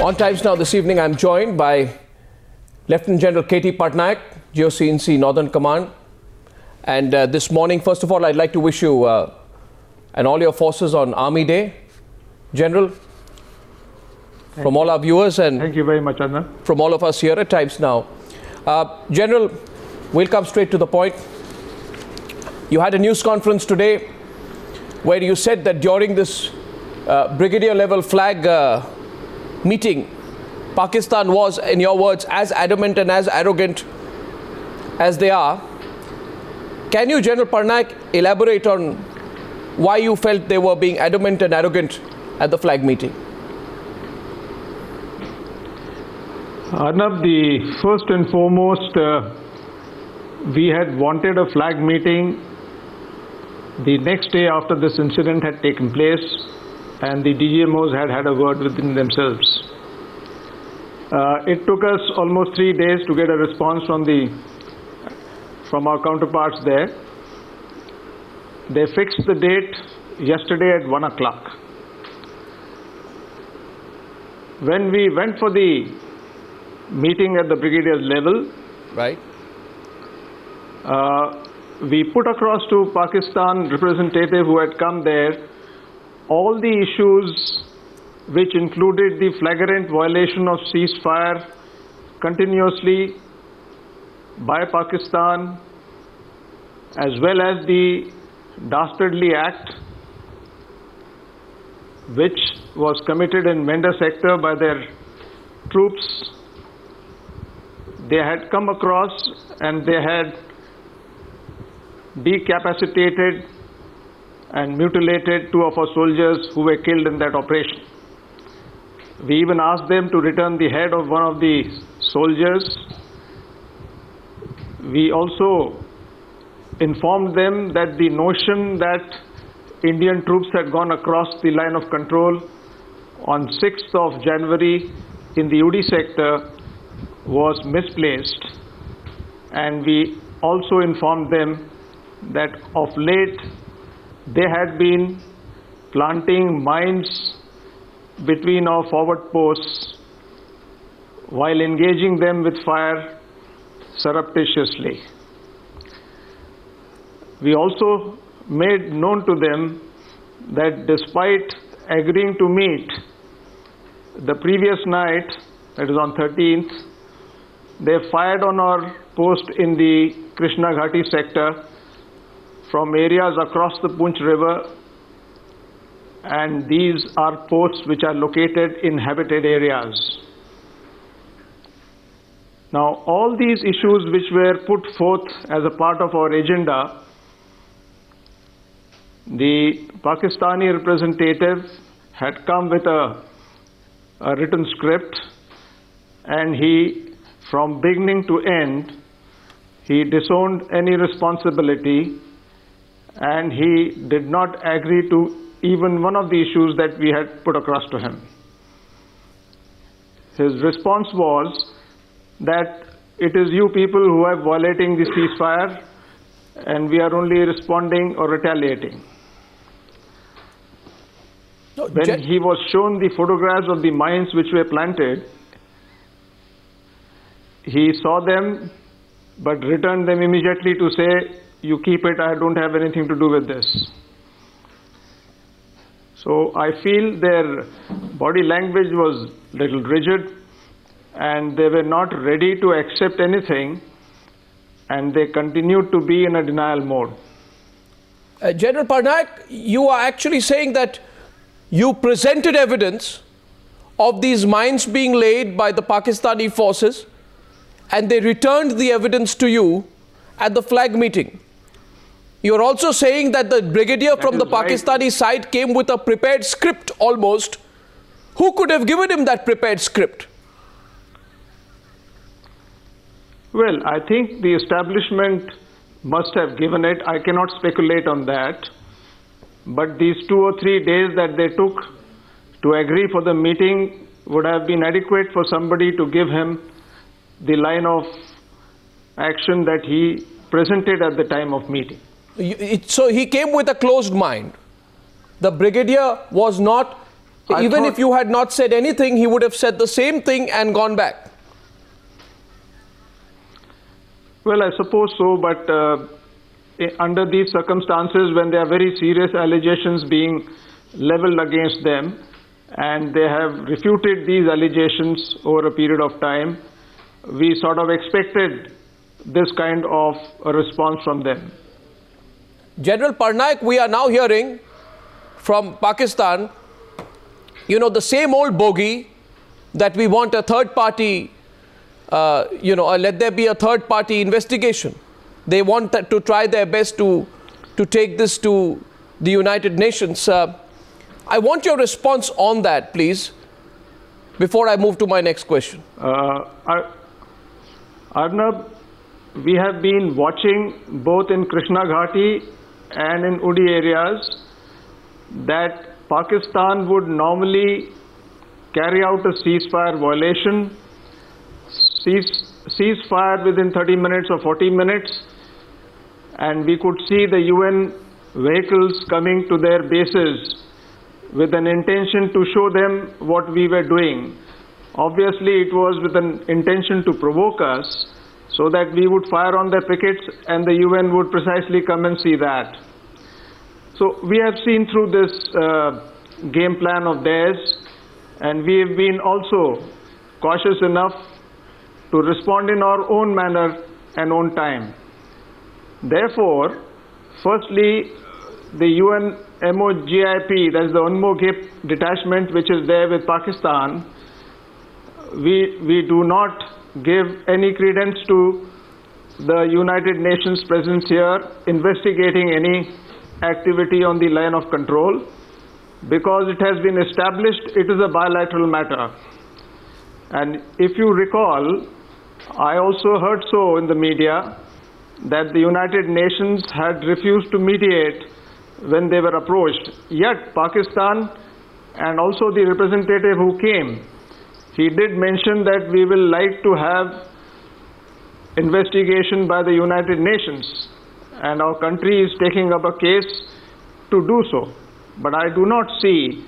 On Times Now this evening, I'm joined by Lieutenant General K.T. Parnaik, GOC&C Northern Command. And this morning, first of all, I'd like to wish you and all your forces on Army Day. General, from all our viewers and thank you very much, Anna. From all of us here at Times Now. General, we'll come straight to the point. You had a news conference today where you said that during this brigadier level flag meeting, Pakistan was, in your words, as adamant and as arrogant as they are. Can you, General Parnaik, elaborate on why you felt they were being adamant and arrogant at the flag meeting? Arnab, the first and foremost, we had wanted a flag meeting the next day after this incident had taken place, and the DGMOs had a word within themselves. It took us almost 3 days to get a response from our counterparts there. They fixed the date yesterday at 1 o'clock. When we went for the meeting at the brigadier level, right, we put across to Pakistan representative who had come there all the issues which included the flagrant violation of ceasefire continuously by Pakistan, as well as the dastardly act which was committed in Menda sector by their troops. They had come across and they had decapacitated and mutilated 2 of our soldiers who were killed in that operation. We even asked them to return the head of one of the soldiers. We also informed them that the notion that Indian troops had gone across the line of control on 6th of January in the UD sector was misplaced, and we also informed them that of late they had been planting mines between our forward posts while engaging them with fire surreptitiously. We also made known to them that despite agreeing to meet the previous night, that is on 13th, they fired on our post in the Krishna Ghati sector from areas across the Punch River, and these are posts which are located in habited areas. Now, all these issues which were put forth as a part of our agenda, the Pakistani representative had come with a written script, and he, from beginning to end, he disowned any responsibility, and he did not agree to even one of the issues that we had put across to him. His response was that it is you people who are violating the ceasefire, and we are only responding or retaliating. When he was shown the photographs of the mines which were planted, he saw them but returned them immediately to say, you keep it, I don't have anything to do with this. So I feel their body language was a little rigid, and they were not ready to accept anything, and they continued to be in a denial mode. General Parnaik, you are actually saying that you presented evidence of these mines being laid by the Pakistani forces, and they returned the evidence to you at the flag meeting. You're also saying that the brigadier from the Pakistani side came with a prepared script almost. Who could have given him that prepared script? Well, I think the establishment must have given it. I cannot speculate on that. But these 2 or 3 days that they took to agree for the meeting would have been adequate for somebody to give him the line of action that he presented at the time of meeting. So he came with a closed mind. The brigadier was not Even if you had not said anything, he would have said the same thing and gone back. Well, I suppose so, but under these circumstances, when there are very serious allegations being leveled against them, and they have refuted these allegations over a period of time, we sort of expected this kind of a response from them. General Parnaik, we are now hearing from Pakistan, the same old bogey that we want a third party, let there be a third party investigation. They want to try their best to take this to the United Nations. I want your response on that, please, before I move to my next question. Arnab, we have been watching both in Krishna Ghati and in Udi areas that Pakistan would normally carry out a ceasefire violation, ceasefire within 30 minutes or 40 minutes, and we could see the UN vehicles coming to their bases with an intention to show them what we were doing. Obviously, it was with an intention to provoke us so that we would fire on their pickets and the UN would precisely come and see that. So we have seen through this game plan of theirs, and we have been also cautious enough to respond in our own manner and own time. Therefore, firstly, the UN MOGIP, that is the UNMOGIP detachment which is there with Pakistan, we do not give any credence to the United Nations presence here investigating any activity on the line of control, because it has been established it is a bilateral matter. And if you recall, I also heard so in the media that the United Nations had refused to mediate when they were approached. Yet Pakistan, and also the representative who came, he did mention that we will like to have investigation by the United Nations, and our country is taking up a case to do so. But I do not see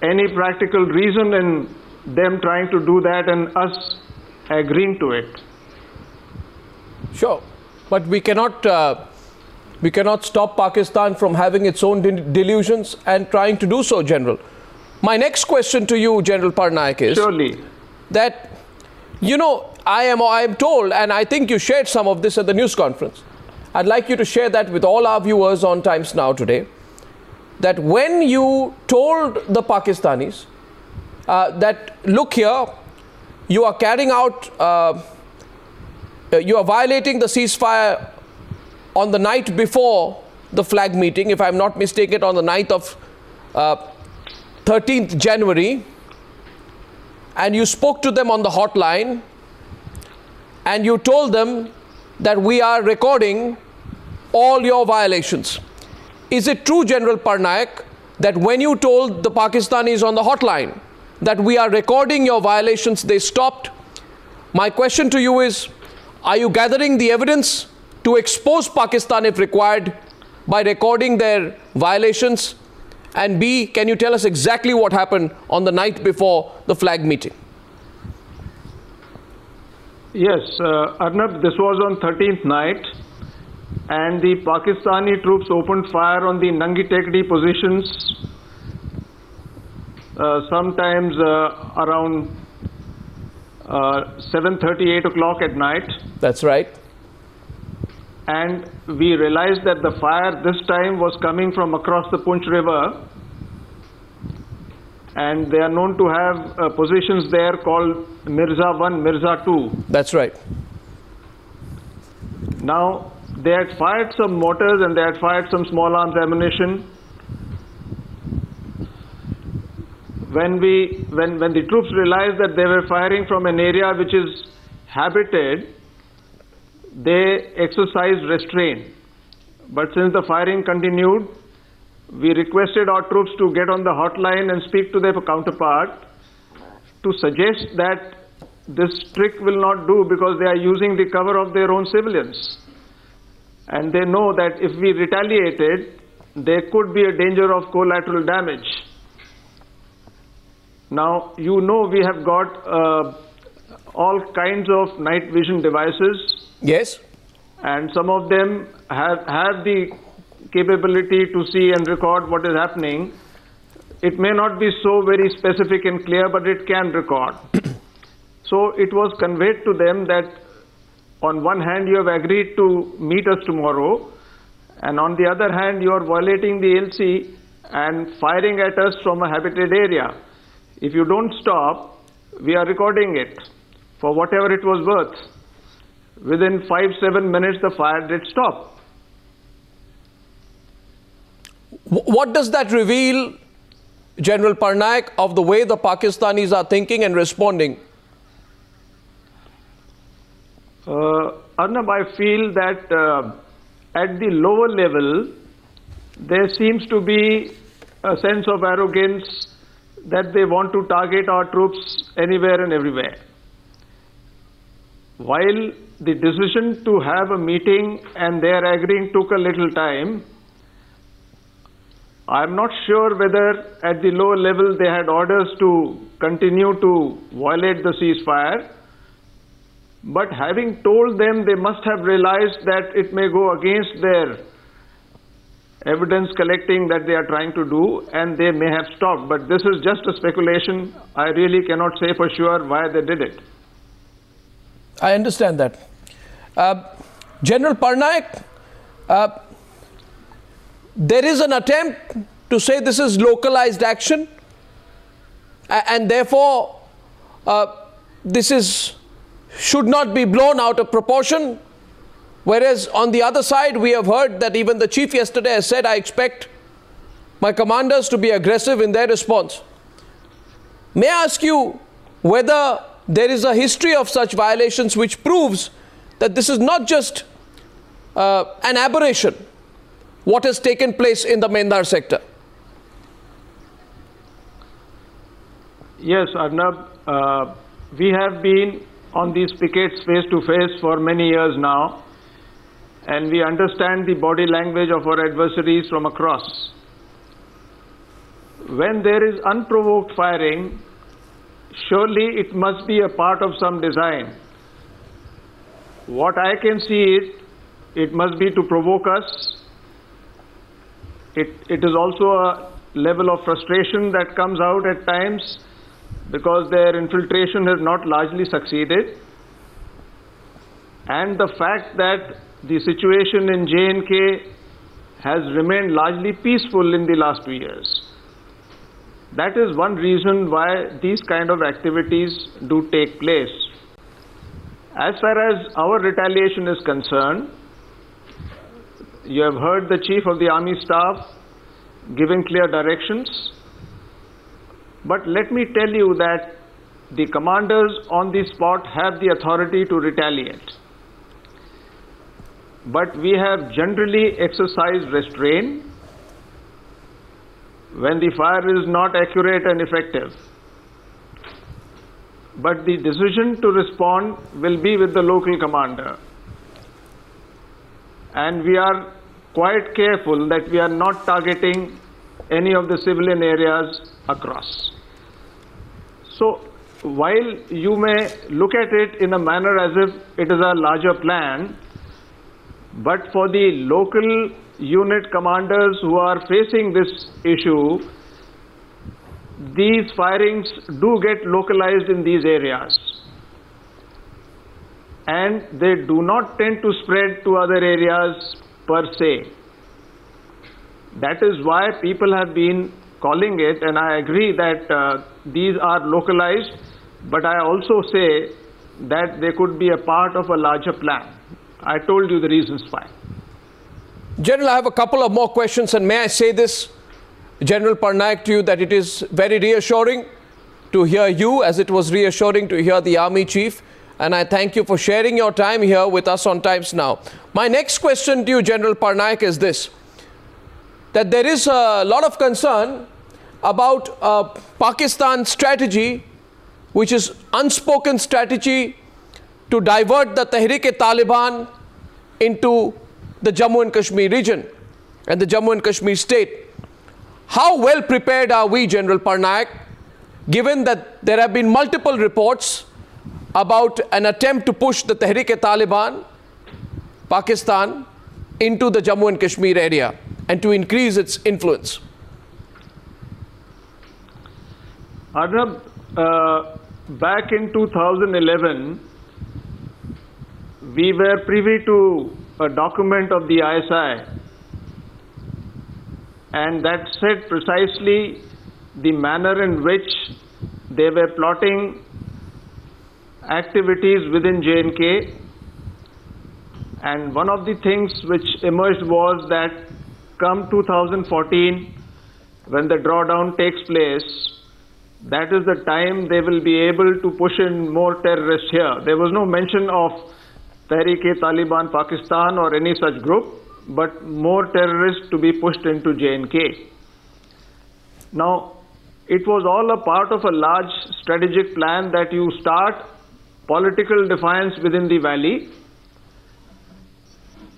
any practical reason in them trying to do that and us agreeing to it. Sure, but we cannot stop Pakistan from having its own delusions and trying to do so, General. My next question to you, General Parnaik, is surely that, I am told, and I think you shared some of this at the news conference. I'd like you to share that with all our viewers on Times Now today, that when you told the Pakistanis that, look here, you are carrying out, you are violating the ceasefire on the night before the flag meeting, if I'm not mistaken, on the night of 13th January, and you spoke to them on the hotline, and you told them that we are recording all your violations. Is it true, General Parnaik, that when you told the Pakistanis on the hotline that we are recording your violations, they stopped? My question to you is, are you gathering the evidence to expose Pakistan if required by recording their violations? And B, can you tell us exactly what happened on the night before the flag meeting? Yes, Arnab, this was on 13th night, and the Pakistani troops opened fire on the Nangi Tekdi positions sometimes around 7:30, 8 o'clock at night. That's right. And we realized that the fire this time was coming from across the Punch River, and they are known to have positions there called Mirza 1, Mirza 2. That's right. Now, they had fired some mortars and they had fired some small arms ammunition. When the troops realized that they were firing from an area which is habited, they exercised restraint. But since the firing continued, we requested our troops to get on the hotline and speak to their counterpart to suggest that this trick will not do because they are using the cover of their own civilians. And they know that if we retaliated, there could be a danger of collateral damage. Now, you know we have got all kinds of night vision devices, Yes. and some of them have the capability to see and record what is happening. It may not be so very specific and clear, but it can record. So it was conveyed to them that on one hand you have agreed to meet us tomorrow, and on the other hand you are violating the LC and firing at us from a habited area. If you don't stop, we are recording it for whatever it was worth. Within 5-7 minutes the fire did stop. What does that reveal, General Parnaik, of the way the Pakistanis are thinking and responding? Arnab, I feel that at the lower level, there seems to be a sense of arrogance that they want to target our troops anywhere and everywhere. While the decision to have a meeting and their agreeing took a little time, I'm not sure whether at the lower level they had orders to continue to violate the ceasefire. But having told them, they must have realized that it may go against their evidence collecting that they are trying to do, and they may have stopped. But this is just a speculation. I really cannot say for sure why they did it. I understand that. General Parnaik, there is an attempt to say this is localized action, and therefore this should not be blown out of proportion. Whereas on the other side, we have heard that even the chief yesterday has said, I expect my commanders to be aggressive in their response. May I ask you whether there is a history of such violations which proves that this is not just an aberration, what has taken place in the Mendar sector? Yes, Arnab, we have been on these pickets face to face for many years now, and we understand the body language of our adversaries from across. When there is unprovoked firing, surely it must be a part of some design. What I can see is it must be to provoke us. It is also a level of frustration that comes out at times because their infiltration has not largely succeeded. And the fact that the situation in J&K has remained largely peaceful in the last 2 years. That is one reason why these kind of activities do take place. As far as our retaliation is concerned, you have heard the Chief of the Army Staff giving clear directions. But let me tell you that the commanders on the spot have the authority to retaliate. But we have generally exercised restraint when the fire is not accurate and effective. But the decision to respond will be with the local commander. And we are quite careful that we are not targeting any of the civilian areas across. So, while you may look at it in a manner as if it is a larger plan, but for the local unit commanders who are facing this issue, these firings do get localized in these areas. And they do not tend to spread to other areas per se. That is why people have been calling it, and I agree that these are localized, but I also say that they could be a part of a larger plan. I told you the reasons why. General, I have a couple of more questions, and may I say this, General Parnaik, to you, that it is very reassuring to hear you, as it was reassuring to hear the Army Chief, and I thank you for sharing your time here with us on Times Now. My next question to you, General Parnaik, is this, that there is a lot of concern about Pakistan's strategy, which is unspoken strategy to divert the Tehreek-e-Taliban into the Jammu and Kashmir region and the Jammu and Kashmir state. How well prepared are we, General Parnaik, given that there have been multiple reports about an attempt to push the Tehreek-e-Taliban, Pakistan, into the Jammu and Kashmir area and to increase its influence? Arnab, back in 2011, we were privy to a document of the ISI, and that said precisely the manner in which they were plotting activities within J&K. And one of the things which emerged was that come 2014, when the drawdown takes place, that is the time they will be able to push in more terrorists here. There was no mention of Tehreek-e-Taliban Pakistan or any such group, but more terrorists to be pushed into J&K. Now, it was all a part of a large strategic plan that you start political defiance within the valley.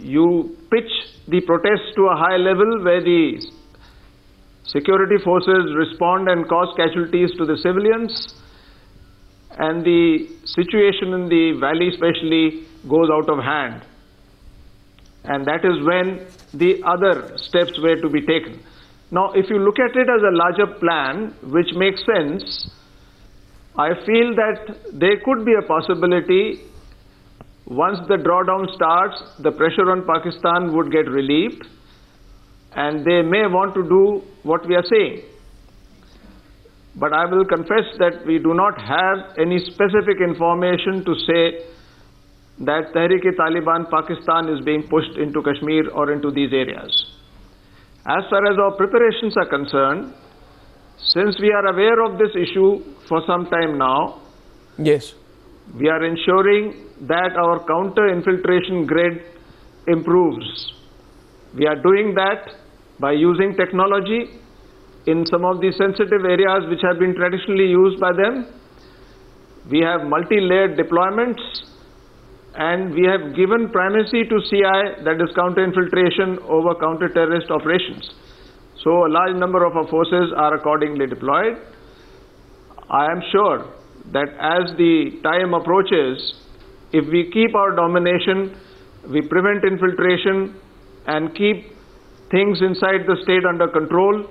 You pitch the protests to a high level where the security forces respond and cause casualties to the civilians, and the situation in the valley especially goes out of hand. And that is when the other steps were to be taken. Now, if you look at it as a larger plan, which makes sense, I feel that there could be a possibility once the drawdown starts, the pressure on Pakistan would get relieved, and they may want to do what we are saying. But I will confess that we do not have any specific information to say that Tehreek-e-Taliban Pakistan is being pushed into Kashmir or into these areas. As far as our preparations are concerned, since we are aware of this issue for some time now, yes, we are ensuring that our counter-infiltration grid improves. We are doing that by using technology in some of the sensitive areas which have been traditionally used by them. We have multi-layered deployments, and we have given primacy to CI, that is counter-infiltration, over counter-terrorist operations. So a large number of our forces are accordingly deployed. I am sure that as the time approaches, if we keep our domination, we prevent infiltration and keep things inside the state under control,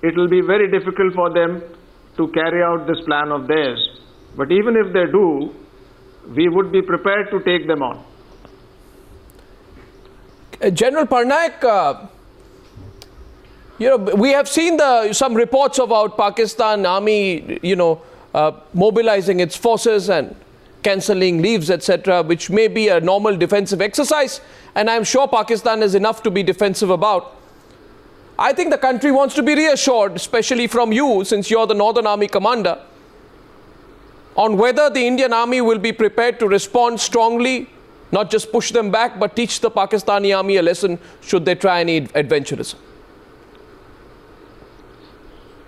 it will be very difficult for them to carry out this plan of theirs. But even if they do, we would be prepared to take them on. General Parnaik, we have seen some reports about Pakistan Army, mobilizing its forces and cancelling leaves, etc., which may be a normal defensive exercise, and I'm sure Pakistan is enough to be defensive about. I think the country wants to be reassured, especially from you, since you're the Northern Army commander, on whether the Indian Army will be prepared to respond strongly, not just push them back, but teach the Pakistani Army a lesson should they try any adventurism.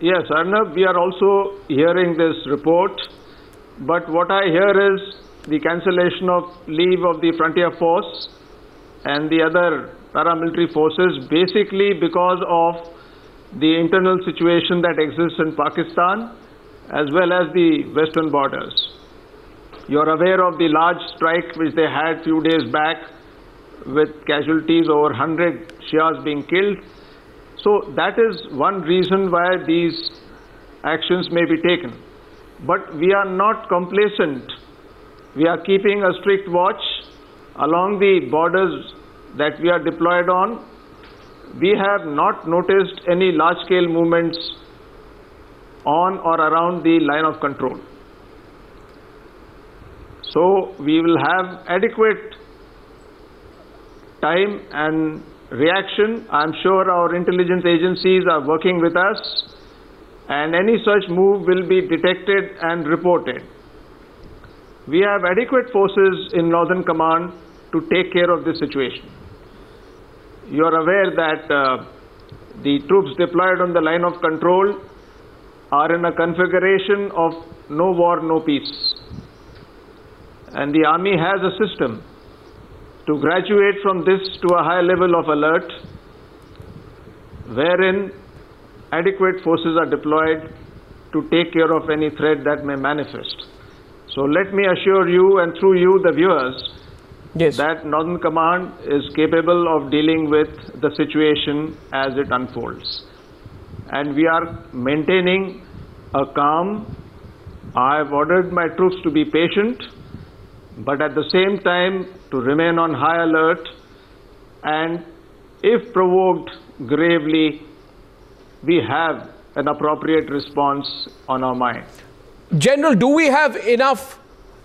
Yes, Arnab, we are also hearing this report, but what I hear is the cancellation of leave of the Frontier Force and the other paramilitary forces basically because of the internal situation that exists in Pakistan as well as the western borders. You are aware of the large strike which they had few days back with casualties, over 100 Shias being killed. So that is one reason why these actions may be taken. But we are not complacent. We are keeping a strict watch along the borders that we are deployed on. We have not noticed any large-scale movements on or around the line of control. So we will have adequate time and reaction. I'm sure our intelligence agencies are working with us, and any such move will be detected and reported. We have adequate forces in Northern Command to take care of this situation. You are aware that the troops deployed on the line of control are in a configuration of no war, no peace. And the Army has a system to graduate from this to a high level of alert, wherein adequate forces are deployed to take care of any threat that may manifest. So let me assure you, and through you, the viewers, Yes. that Northern Command is capable of dealing with the situation as it unfolds. And we are maintaining a calm. I have ordered my troops to be patient, but at the same time to remain on high alert, and if provoked gravely, we have an appropriate response on our mind. General, do we have enough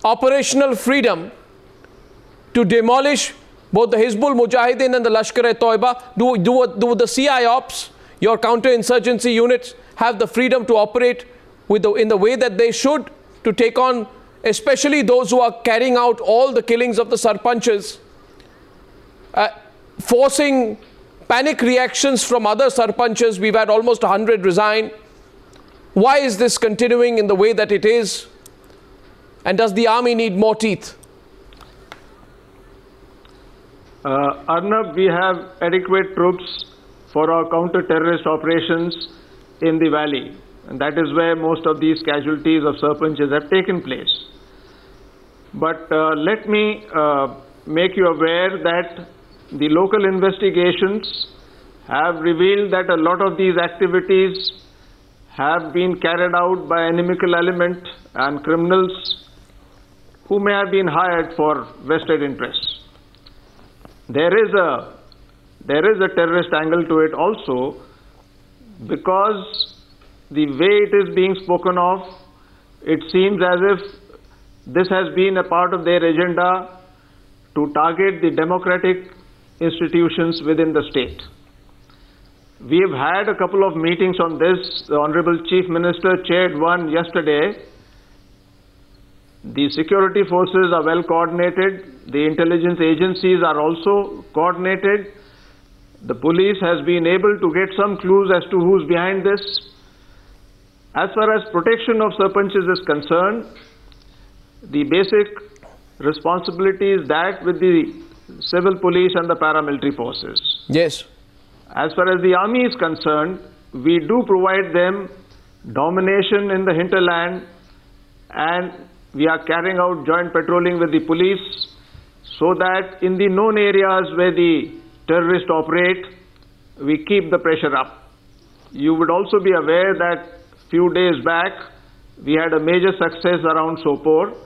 operational freedom to demolish both the Hizbul Mujahideen and the Lashkar-e-Toiba? Do the CI ops, your counterinsurgency units, have the freedom to operate in the way that they should, to take on especially those who are carrying out all the killings of the sarpanches, forcing panic reactions from other sarpanches? We've had almost 100 resign. Why is this continuing in the way that it is? And does the army need more teeth? Arnab, we have adequate troops for our counter-terrorist operations in the valley. And that is where most of these casualties of sarpanches have taken place. But let me make you aware that the local investigations have revealed that a lot of these activities have been carried out by inimical element and criminals who may have been hired for vested interests. There is a terrorist angle to it also, because the way it is being spoken of, it seems as if this has been a part of their agenda to target the democratic institutions within the state. We have had a couple of meetings on this. The Honorable Chief Minister chaired one yesterday. The security forces are well coordinated. The intelligence agencies are also coordinated. The police has been able to get some clues as to who's behind this. As far as protection of sarpanches is concerned, the basic responsibility is that with the civil police and the paramilitary forces. Yes. As far as the army is concerned, we do provide them domination in the hinterland, and we are carrying out joint patrolling with the police so that in the known areas where the terrorists operate, we keep the pressure up. You would also be aware that few days back we had a major success around Sopore.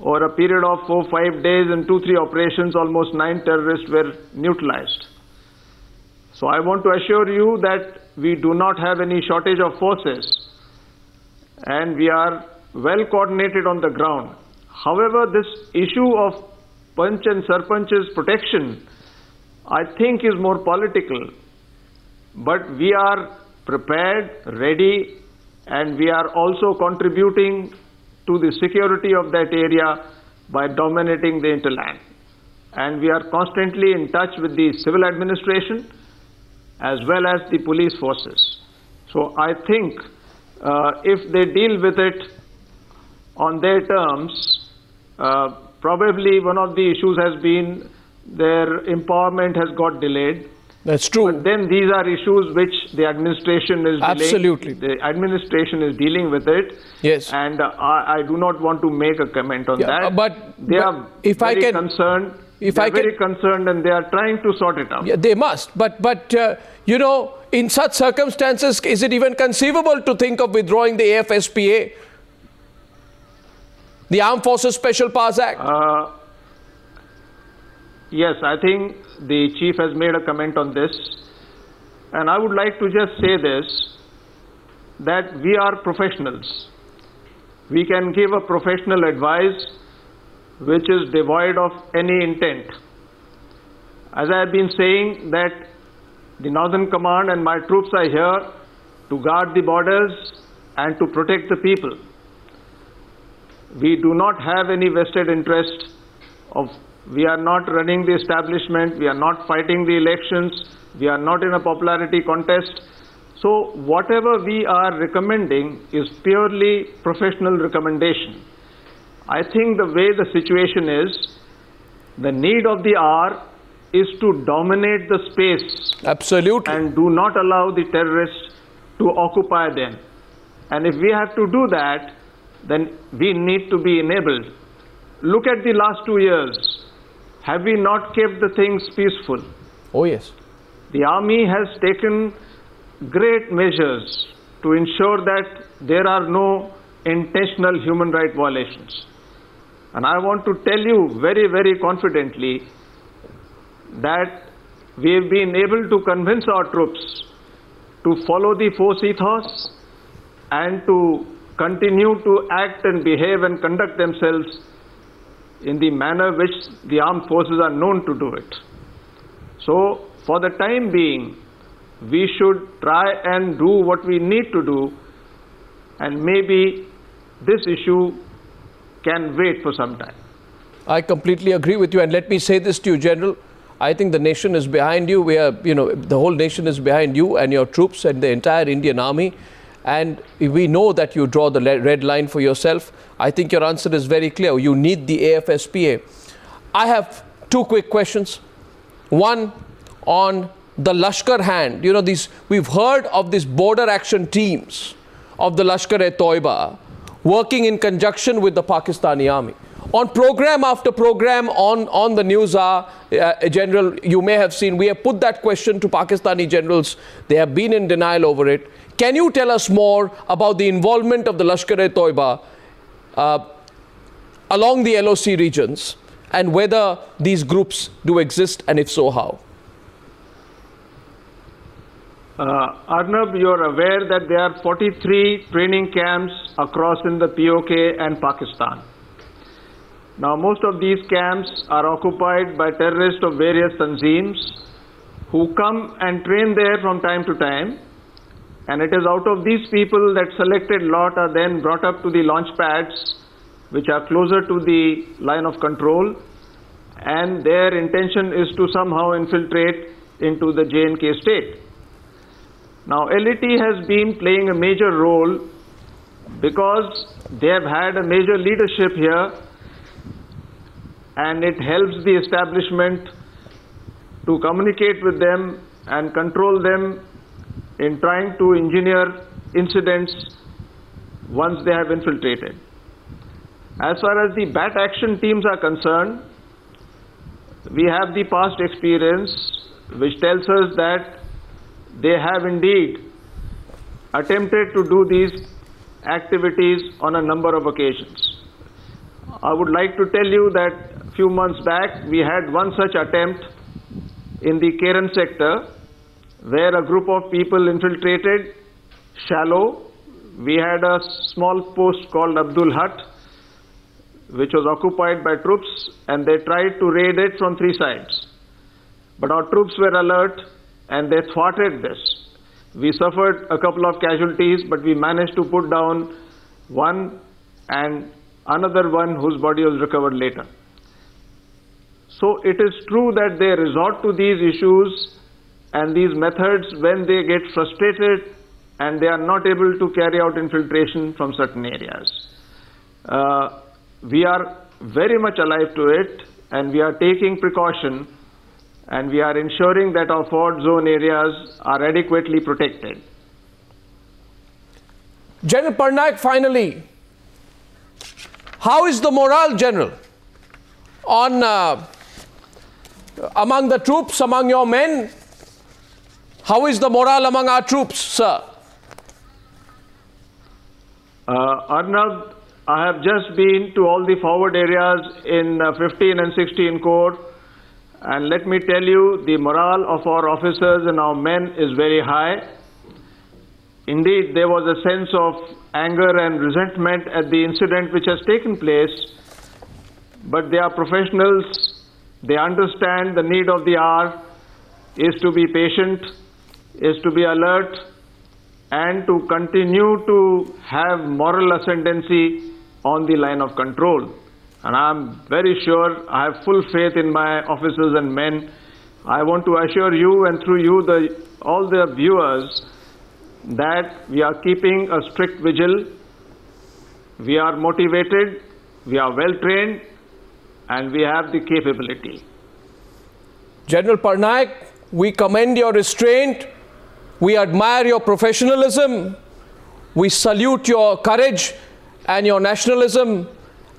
Over a period of 4-5 days in 2-3 operations, almost 9 terrorists were neutralized. So I want to assure you that we do not have any shortage of forces, and we are well coordinated on the ground. However, this issue of Panch and Sarpanch's protection, I think, is more political. But we are prepared, ready, and we are also contributing to the security of that area by dominating the hinterland. And we are constantly in touch with the civil administration as well as the police forces. So I think if they deal with it on their terms, probably one of the issues has been their empowerment has got delayed. That's true. But then these are issues which the administration is Absolutely. The administration is dealing with it. Yes. And I do not want to make a comment on that. But they are if very I can, concerned. If they are I can, very concerned, and they are trying to sort it out. Yeah, they must. But you know, in such circumstances, is it even conceivable to think of withdrawing the AFSPA, the Armed Forces Special Powers Act? Yes, I think the chief has made a comment on this, and I would like to just say this, that we are professionals. We can give a professional advice which is devoid of any intent. As I have been saying, that the Northern Command and my troops are here to guard the borders and to protect the people. We do not have any vested interest of, we are not running the establishment, we are not fighting the elections, we are not in a popularity contest. So whatever we are recommending is purely professional recommendation. I think the way the situation is, the need of the hour is to dominate the space. Absolutely. And do not allow the terrorists to occupy them. And if we have to do that, then we need to be enabled. Look at the last 2 years. Have we not kept the things peaceful? Oh, yes. The army has taken great measures to ensure that there are no intentional human rights violations. And I want to tell you very, very confidently that we have been able to convince our troops to follow the force ethos and to continue to act and behave and conduct themselves in the manner which the armed forces are known to do it. So, for the time being, we should try and do what we need to do, and maybe this issue can wait for some time. I completely agree with you, and let me say this to you, General. I think the nation is behind you. The whole nation is behind you and your troops and the entire Indian Army. And we know that you draw the red line for yourself. I think your answer is very clear. You need the AFSPA. I have two quick questions. One on the Lashkar hand. We've heard of these border action teams of the Lashkar-e-Toiba working in conjunction with the Pakistani army. On program after program on the Newshour, General, you may have seen, we have put that question to Pakistani generals. They have been in denial over it. Can you tell us more about the involvement of the Lashkar-e-Toiba along the LOC regions and whether these groups do exist, and if so, how? Arnab, you are aware that there are 43 training camps across in the POK and Pakistan. Now, most of these camps are occupied by terrorists of various tanzeems who come and train there from time to time. And it is out of these people that selected lot are then brought up to the launch pads, which are closer to the line of control. And their intention is to somehow infiltrate into the J&K state. Now, LET has been playing a major role because they have had a major leadership here, and it helps the establishment to communicate with them and control them in trying to engineer incidents once they have infiltrated. As far as the BAT action teams are concerned, we have the past experience which tells us that they have indeed attempted to do these activities on a number of occasions. I would like to tell you that a few months back we had one such attempt in the Keren sector where a group of people infiltrated shallow. We had a small post called Abdul Hut which was occupied by troops, and they tried to raid it from three sides. But our troops were alert and they thwarted this. We suffered a couple of casualties, but we managed to put down one and another one whose body was recovered later. So it is true that they resort to these issues and these methods when they get frustrated and they are not able to carry out infiltration from certain areas. We are very much alive to it, and we are taking precaution, and we are ensuring that our forward zone areas are adequately protected. General Parnaik, finally, how is the morale, General, among the troops, among your men? How is the morale among our troops, sir? Arnab, I have just been to all the forward areas in 15 and 16 Corps, and let me tell you, the morale of our officers and our men is very high. Indeed, there was a sense of anger and resentment at the incident which has taken place, but they are professionals. They understand the need of the hour is to be patient, is to be alert, and to continue to have moral ascendancy on the line of control. And I am very sure, I have full faith in my officers and men. I want to assure you, and through you, all the viewers, that we are keeping a strict vigil. We are motivated, we are well trained, and we have the capability. General Parnaik, we commend your restraint. We admire your professionalism. We salute your courage and your nationalism,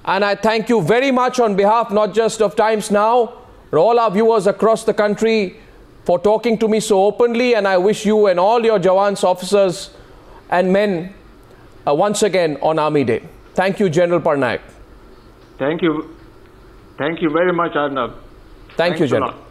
and I thank you very much on behalf not just of Times Now, but all our viewers across the country for talking to me so openly, and I wish you and all your Jawans, officers and men once again on Army Day. Thank you, General Parnaik. Thank you. Thank you very much, Arnab. Thank you, Thanks a General. lot.